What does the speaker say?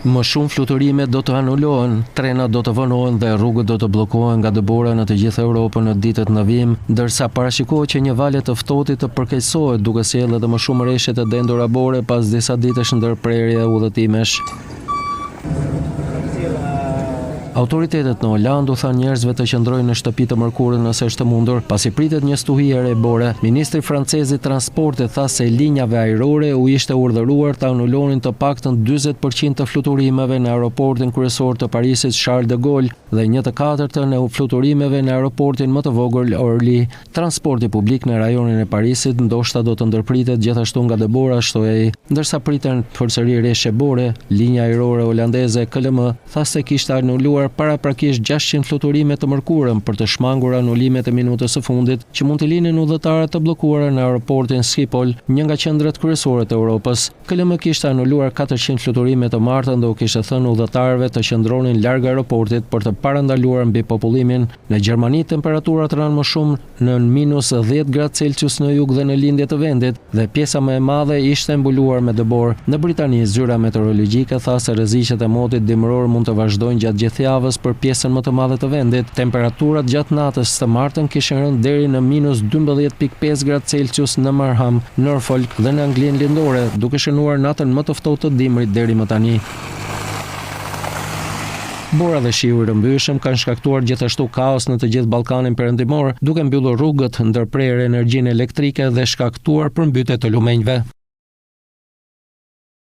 Më shumë fluturime do të anulohen, trenat do të vonohen dhe rrugët do të bllokohen nga dëbora në të gjithë Europën në ditët në vim, ndërsa parashikohet që një valë të ftohtë të përkeqësohet duke sjellë edhe më shumë rreshje të dendur abore pas disa ditësh ndërprerje e udhëtimesh. Autoritetet në Holandë u thanë njerëzve të qëndrojnë në shtëpi të mërkurën nëse është mundur, pasi pritet një stuhi e rebore. Ministri francez i transportit tha se linjave ajrore u ishte urdhëruar të anulonin të paktën 40% të fluturimeve në aeroportin kryesor të Parisit Charles de Gaulle dhe 1/4 e fluturimeve në aeroportin më të vogël Orly. Transporti publik në rajonin e Parisit ndoshta do të ndërpritet gjithashtu nga dëbora, shtoi ai. Ndërsa priten përsëri rreshje bore, linja ajrore holandeze KLM tha se kishte anuluar paraprakisht 600 fluturime të mërkurën për të shmangur anulimet e minutës së fundit që mund të linin udhëtarët të bllokuara në aeroportin Schiphol, një nga qendrat kryesore të Europës. KLM kishte anuluar 400 fluturime të martën dhe u kishte thënë udhëtarëve të qëndronin larg aeroportit për të parandaluar mbi popullimin. Në Gjermani temperaturat ranë më shumë në -10°C në jug dhe në lindje të vendit dhe pjesa më e madhe ishte mbuluar me dëbor. Në Britani, zyra meteorologjike tha se rreziqet e motit dimror mund të vazhdojnë gjatë gjithë javës për pjesën më të madhe të vendit. Temperaturat gjatë natës së martën kishin rënë deri në -12.5°C në Marham, Norfolk dhe në Anglinë Lindore, duke shënuar natën më të ftohtë të dimrit deri më tani. Bora dhe shiu i rrëmbyeshëm kanë shkaktuar gjithashtu kaos në të gjithë Ballkanin Perëndimor, duke mbyllur rrugët, ndërprerë energjinë elektrike dhe shkaktuar përmbytje të lumenjve.